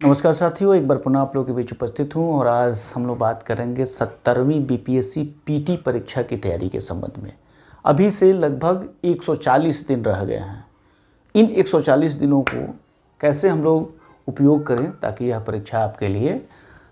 नमस्कार साथियों, एक बार पुनः आप लोगों के बीच उपस्थित हूं और आज हम लोग बात करेंगे 70वीं बीपीएससी पीटी परीक्षा की तैयारी के संबंध में। अभी से लगभग 140 दिन रह गए हैं। इन 140 दिनों को कैसे हम लोग उपयोग करें ताकि यह परीक्षा आपके लिए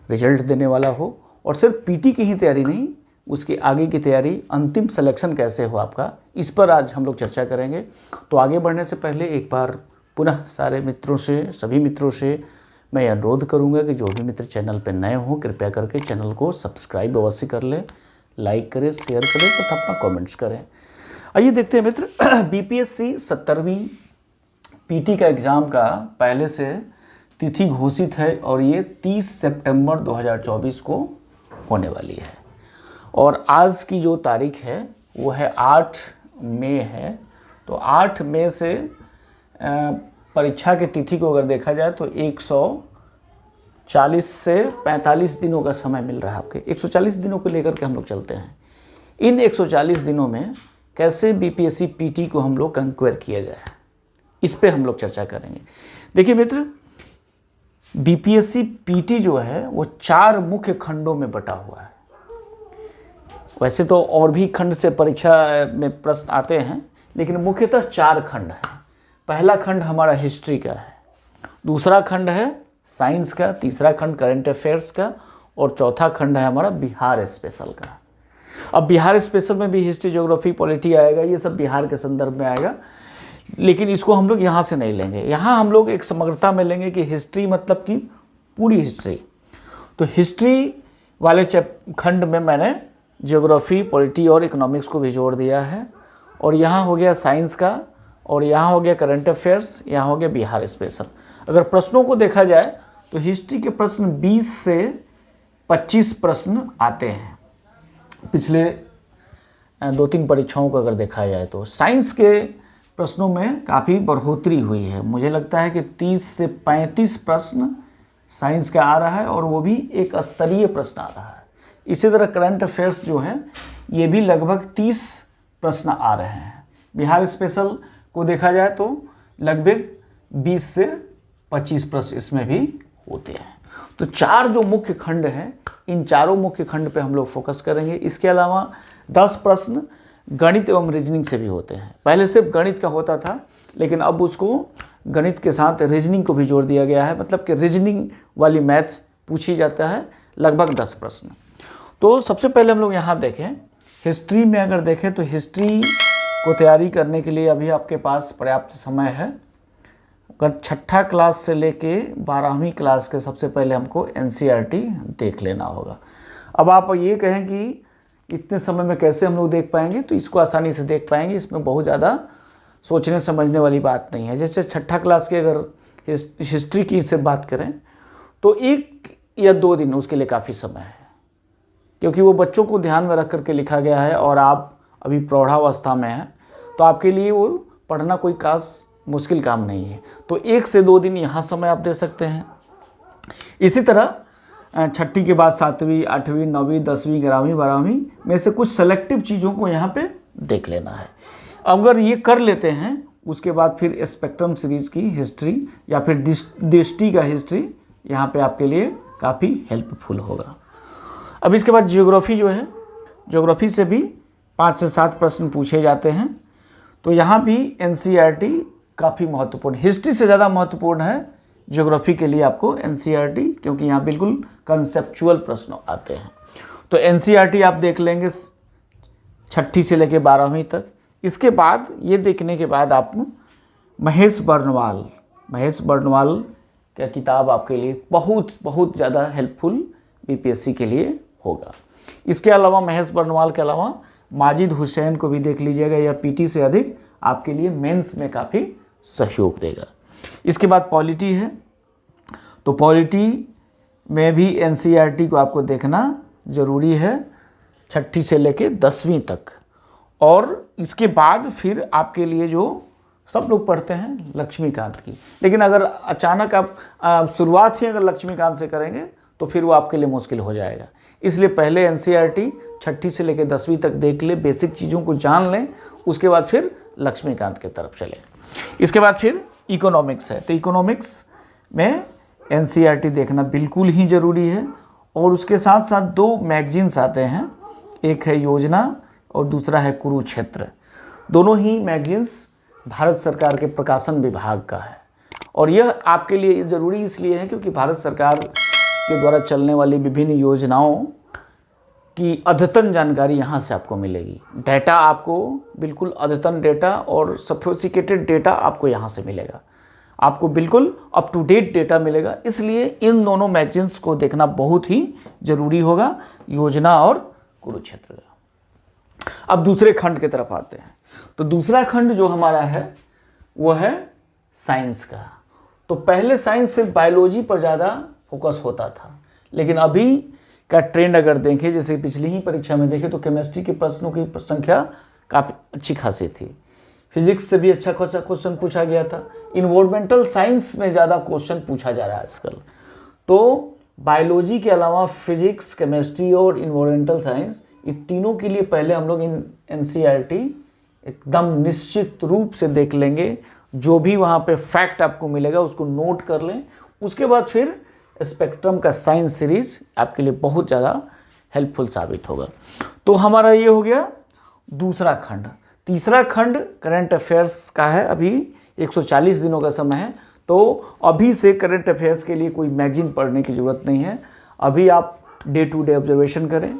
रिजल्ट देने वाला हो, और सिर्फ पीटी की ही तैयारी नहीं, उसकी आगे की तैयारी, अंतिम सिलेक्शन कैसे हो आपका, इस पर आज हम लोग चर्चा करेंगे। तो आगे बढ़ने से पहले एक बार पुनः सारे मित्रों से, सभी मित्रों से मैं अनुरोध करूंगा कि जो भी मित्र चैनल पर नए हों कृपया करके चैनल को सब्सक्राइब अवश्य कर लें, लाइक करें, शेयर करें तथा अपना कमेंट्स करें। आइए देखते हैं मित्र, बीपीएससी 70वीं पीटी का एग्ज़ाम का पहले से तिथि घोषित है और ये 30 सितंबर 2024 को होने वाली है। और आज की जो तारीख है वो है 8 मई है। तो 8 मई से परीक्षा की तिथि को अगर देखा जाए तो 140 से 45 दिनों का समय मिल रहा है आपके। 140 दिनों को लेकर के हम लोग चलते हैं। इन 140 दिनों में कैसे बीपीएससी पीटी को हम लोग कंक्वेयर किया जाए, इस पे हम लोग चर्चा करेंगे। देखिए मित्र, बीपीएससी पीटी जो है वो 4 मुख्य खंडों में बटा हुआ है। वैसे तो और भी खंड से परीक्षा में प्रश्न आते हैं, लेकिन मुख्यतः 4 खंड है। पहला खंड हमारा हिस्ट्री का है, दूसरा खंड है साइंस का, तीसरा खंड करंट अफेयर्स का, और चौथा खंड है हमारा बिहार स्पेशल का। अब बिहार स्पेशल में भी हिस्ट्री, ज्योग्राफी, पॉलिटी आएगा, ये सब बिहार के संदर्भ में आएगा, लेकिन इसको हम लोग यहाँ से नहीं लेंगे। यहाँ हम लोग एक समग्रता में लेंगे कि हिस्ट्री मतलब कि पूरी हिस्ट्री। तो हिस्ट्री वाले खंड में मैंने ज्योग्राफी, पॉलिटी और इकोनॉमिक्स को भी जोड़ दिया है, और यहाँ हो गया साइंस का, और यहाँ हो गया करंट अफेयर्स, यहाँ हो गया बिहार स्पेशल। अगर प्रश्नों को देखा जाए तो हिस्ट्री के प्रश्न 20 से 25 प्रश्न आते हैं पिछले 2-3 परीक्षाओं को अगर देखा जाए तो। साइंस के प्रश्नों में काफ़ी बढ़ोतरी हुई है, मुझे लगता है कि 30 से 35 प्रश्न साइंस का आ रहा है, और वो भी एक स्तरीय प्रश्न आ रहा है। इसी तरह करंट अफेयर्स जो है ये भी लगभग 30 प्रश्न आ रहे हैं। बिहार स्पेशल को देखा जाए तो लगभग 20 से 25 प्रश्न इसमें भी होते हैं। तो 4 जो मुख्य खंड हैं, इन चारों मुख्य खंड पे हम लोग फोकस करेंगे। इसके अलावा 10 प्रश्न गणित एवं रीजनिंग से भी होते हैं। पहले सिर्फ गणित का होता था, लेकिन अब उसको गणित के साथ रीजनिंग को भी जोड़ दिया गया है, मतलब कि रीजनिंग वाली मैथ्स पूछी जाता है, लगभग 10 प्रश्न। तो सबसे पहले हम लोग यहाँ देखें, हिस्ट्री में अगर देखें तो हिस्ट्री को तैयारी करने के लिए अभी आपके पास पर्याप्त समय है। अगर 6ठा क्लास से लेके 12वीं क्लास के सबसे पहले हमको एनसीईआरटी देख लेना होगा। अब आप ये कहें कि इतने समय में कैसे हम लोग देख पाएंगे, तो इसको आसानी से देख पाएंगे, इसमें बहुत ज़्यादा सोचने समझने वाली बात नहीं है। जैसे 6ठा क्लास की अगर हिस्ट्री की से बात करें तो 1 या 2 दिन उसके लिए काफ़ी समय है, क्योंकि वो बच्चों को ध्यान में रख करके लिखा गया है, और आप अभी प्रौढ़ावस्था में हैं, तो आपके लिए वो पढ़ना कोई खास मुश्किल काम नहीं है। तो 1 से 2 दिन यहाँ समय आप दे सकते हैं। इसी तरह 6ठी के बाद 7वीं, 8वीं, 9वीं, 10वीं, 11वीं, 12वीं में से कुछ सेलेक्टिव चीज़ों को यहाँ पे देख लेना है। अगर ये कर लेते हैं, उसके बाद फिर स्पेक्ट्रम सीरीज़ की हिस्ट्री या फिर दृष्टि का हिस्ट्री यहाँ पे आपके लिए काफ़ी हेल्पफुल होगा। अब इसके बाद ज्योग्राफी जो है, ज्योग्राफी से भी 5 से 7 प्रश्न पूछे जाते हैं। तो यहाँ भी एनसीईआरटी काफ़ी महत्वपूर्ण, हिस्ट्री से ज़्यादा महत्वपूर्ण है ज्योग्राफी के लिए आपको एनसीईआरटी, क्योंकि यहाँ बिल्कुल कंसेप्चुअल प्रश्न आते हैं। तो एनसीईआरटी आप देख लेंगे 6ठी से लेकर 12वीं तक। इसके बाद ये देखने के बाद आप महेश बर्नवाल का किताब आपके लिए बहुत ज़्यादा हेल्पफुल बीपीएससी के लिए होगा। इसके अलावा महेश बर्नवाल के अलावा माजिद हुसैन को भी देख लीजिएगा, या पीटी से अधिक आपके लिए मेंस में काफ़ी सहयोग देगा। इसके बाद पॉलिटी है, तो पॉलिटी में भी एनसीईआरटी को आपको देखना ज़रूरी है 6ठी से लेके 10वीं तक। और इसके बाद फिर आपके लिए जो सब लोग पढ़ते हैं लक्ष्मीकांत की, लेकिन अगर अचानक आप शुरुआत ही अगर लक्ष्मीकांत से करेंगे तो फिर वो आपके लिए मुश्किल हो जाएगा। इसलिए पहले एनसीईआरटी 6ठी से लेकर 10वीं तक देख ले, बेसिक चीज़ों को जान लें, उसके बाद फिर लक्ष्मीकांत की तरफ चलें। इसके बाद फिर इकोनॉमिक्स है, तो इकोनॉमिक्स में एनसीईआरटी देखना बिल्कुल ही ज़रूरी है। और उसके साथ साथ 2 मैगजीन्स आते हैं, एक है योजना और दूसरा है कुरुक्षेत्र। दोनों ही मैगजीन्स भारत सरकार के प्रकाशन विभाग का है और यह आपके लिए ज़रूरी इसलिए है क्योंकि भारत सरकार के द्वारा चलने वाली विभिन्न योजनाओं की अद्यतन जानकारी यहाँ से आपको मिलेगी। डेटा आपको बिल्कुल अद्यतन डेटा और सोफिस्टिकेटेड डेटा आपको यहाँ से मिलेगा, आपको बिल्कुल अप टू डेट डेटा मिलेगा। इसलिए इन दोनों मैगजीन्स को देखना बहुत ही ज़रूरी होगा, योजना और कुरुक्षेत्र का। अब दूसरे खंड की तरफ आते हैं। तो दूसरा खंड जो हमारा है वो है साइंस का। तो पहले साइंस सिर्फ बायोलॉजी पर ज़्यादा फोकस होता था, लेकिन अभी का ट्रेंड अगर देखें, जैसे पिछली ही परीक्षा में देखें तो केमिस्ट्री के प्रश्नों की संख्या काफ़ी अच्छी खासी थी, फिजिक्स से भी अच्छा खासा क्वेश्चन पूछा गया था, इन्वायरमेंटल साइंस में ज़्यादा क्वेश्चन पूछा जा रहा है आजकल। तो बायोलॉजी के अलावा फिजिक्स, केमिस्ट्री और इन्वायरमेंटल साइंस, ये तीनों के लिए पहले हम लोग एनसीईआरटी एकदम निश्चित रूप से देख लेंगे। जो भी वहाँ पे फैक्ट आपको मिलेगा उसको नोट कर लें। उसके बाद फिर स्पेक्ट्रम का साइंस सीरीज आपके लिए बहुत ज़्यादा हेल्पफुल साबित होगा। तो हमारा ये हो गया दूसरा खंड। तीसरा खंड करंट अफेयर्स का है। अभी 140 दिनों का समय है, तो अभी से करंट अफेयर्स के लिए कोई मैगजीन पढ़ने की ज़रूरत नहीं है। अभी आप डे टू डे ऑब्जर्वेशन करें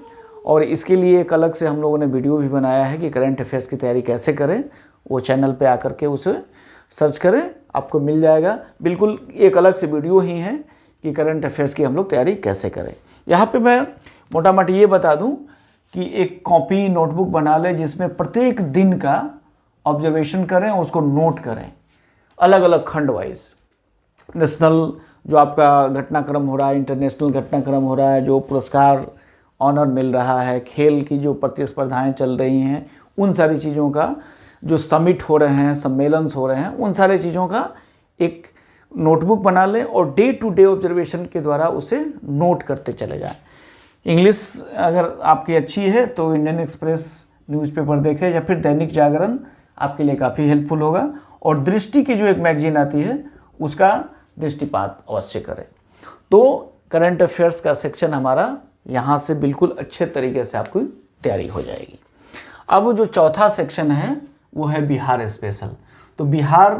और इसके लिए एक अलग से हम लोगों ने वीडियो भी बनाया है कि करंट अफेयर्स की तैयारी कैसे करें। वो चैनल पे आकर के उसे सर्च करें, आपको मिल जाएगा। बिल्कुल एक अलग से वीडियो ही है कि करंट अफेयर्स की हम लोग तैयारी कैसे करें। यहाँ पे मैं मोटा मोटी ये बता दूं कि एक कॉपी नोटबुक बना लें जिसमें प्रत्येक दिन का ऑब्जर्वेशन करें और उसको नोट करें अलग अलग खंड वाइज। नेशनल जो आपका घटनाक्रम हो रहा है, इंटरनेशनल घटनाक्रम हो रहा है, जो पुरस्कार ऑनर मिल रहा है, खेल की जो प्रतिस्पर्धाएं चल रही हैं, उन सारी चीज़ों का, जो समिट हो रहे हैं, सम्मेलन हो रहे हैं, उन सारे चीज़ों का एक नोटबुक बना लें और डे टू डे ऑब्जर्वेशन के द्वारा उसे नोट करते चले जाएं। इंग्लिश अगर आपकी अच्छी है तो इंडियन एक्सप्रेस न्यूज़पेपर देखें या फिर दैनिक जागरण आपके लिए काफ़ी हेल्पफुल होगा। और दृष्टि की जो एक मैगजीन आती है उसका दृष्टिपात अवश्य करें। तो करंट अफेयर्स का सेक्शन हमारा यहाँ से बिल्कुल अच्छे तरीके से आपकी तैयारी हो जाएगी। अब जो चौथा सेक्शन है वो है बिहार स्पेशल। तो बिहार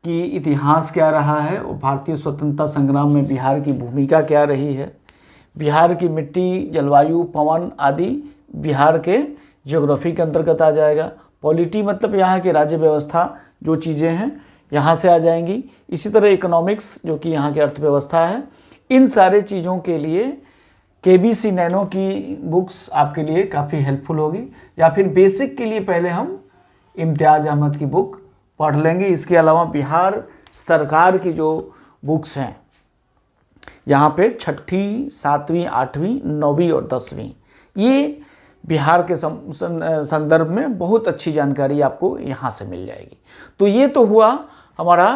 की इतिहास क्या रहा है और भारतीय स्वतंत्रता संग्राम में बिहार की भूमिका क्या रही है, बिहार की मिट्टी, जलवायु, पवन आदि बिहार के ज्योग्राफी के अंतर्गत आ जाएगा। पॉलिटी मतलब यहाँ की राज्य व्यवस्था, जो चीज़ें हैं यहाँ से आ जाएंगी। इसी तरह इकोनॉमिक्स जो कि यहाँ की अर्थव्यवस्था है। इन सारे चीज़ों के लिए केबीसी नैनो की बुक्स आपके लिए काफ़ी हेल्पफुल होगी, या फिर बेसिक के लिए पहले हम इम्तियाज़ अहमद की बुक पढ़ लेंगे। इसके अलावा बिहार सरकार की जो बुक्स हैं यहाँ पे 6वीं, 7वीं, 8वीं, 9वीं और 10वीं, ये बिहार के संदर्भ में बहुत अच्छी जानकारी आपको यहाँ से मिल जाएगी। तो ये तो हुआ हमारा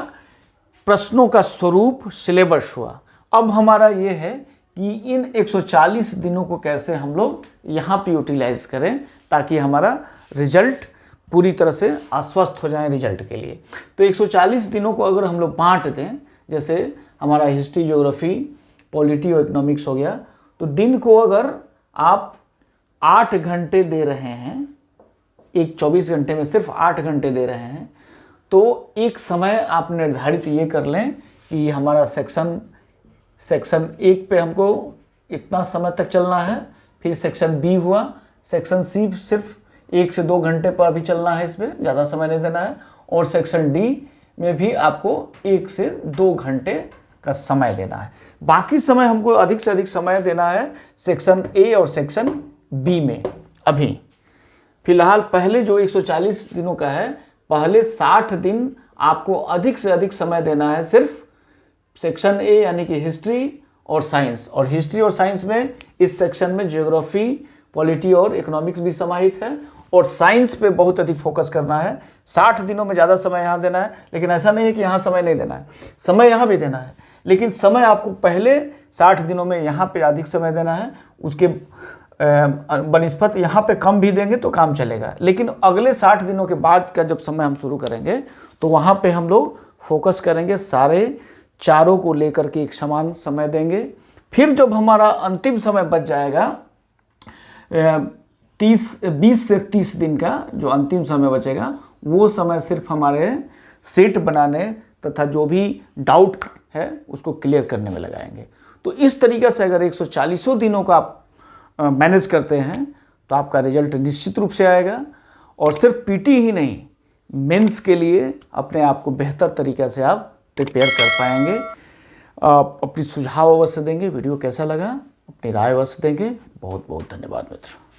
प्रश्नों का स्वरूप, सिलेबस हुआ। अब हमारा ये है कि इन 140 दिनों को कैसे हम लोग यहाँ पे यूटिलाइज करें ताकि हमारा रिजल्ट पूरी तरह से आश्वस्त हो जाए रिजल्ट के लिए। तो 140 दिनों को अगर हम लोग बांट दें, जैसे हमारा हिस्ट्री, ज्योग्राफी, पॉलिटी और इकोनॉमिक्स हो गया, तो दिन को अगर आप 8 घंटे दे रहे हैं, एक 24 घंटे में सिर्फ 8 घंटे दे रहे हैं, तो एक समय आप निर्धारित ये कर लें कि हमारा सेक्शन 1 पे हमको इतना समय तक चलना है, फिर सेक्शन बी हुआ, सेक्शन सी सिर्फ 1 से 2 घंटे पर अभी चलना है, इसमें ज़्यादा समय नहीं देना है, और सेक्शन डी में भी आपको 1 से 2 घंटे का समय देना है। बाकी समय हमको अधिक से अधिक समय देना है सेक्शन ए और सेक्शन बी में। अभी फिलहाल पहले जो 140 दिनों का है, पहले 60 दिन आपको अधिक से अधिक समय देना है सिर्फ सेक्शन ए यानी कि हिस्ट्री और साइंस। और हिस्ट्री और साइंस में इस सेक्शन में ज्योग्राफी, पॉलिटी और इकोनॉमिक्स भी समाहित है, और साइंस पे बहुत अधिक फोकस करना है। 60 दिनों में ज़्यादा समय यहाँ देना है, लेकिन ऐसा नहीं है कि यहाँ समय नहीं देना है, समय यहाँ भी देना है, लेकिन समय आपको पहले 60 दिनों में यहाँ पे अधिक समय देना है, उसके बनिस्पत यहाँ पे कम भी देंगे तो काम चलेगा। लेकिन अगले 60 दिनों के बाद का जब समय हम शुरू करेंगे तो वहाँ पे हम लोग फोकस करेंगे सारे चारों को लेकर के एक समान समय देंगे। फिर जब हमारा अंतिम समय बच जाएगा 20 से 30 दिन का जो अंतिम समय बचेगा, वो समय सिर्फ हमारे सेट बनाने तथा जो भी डाउट है उसको क्लियर करने में लगाएंगे। तो इस तरीके से अगर 140 दिनों का आप मैनेज करते हैं तो आपका रिजल्ट निश्चित रूप से आएगा। और सिर्फ पीटी ही नहीं, मेंस के लिए अपने आप को बेहतर तरीक़े से आप प्रिपेयर कर पाएंगे। अपनी सुझाव अवश्य देंगे। वीडियो कैसा लगा अपनी राय अवश्य देंगे। बहुत बहुत धन्यवाद मित्रों।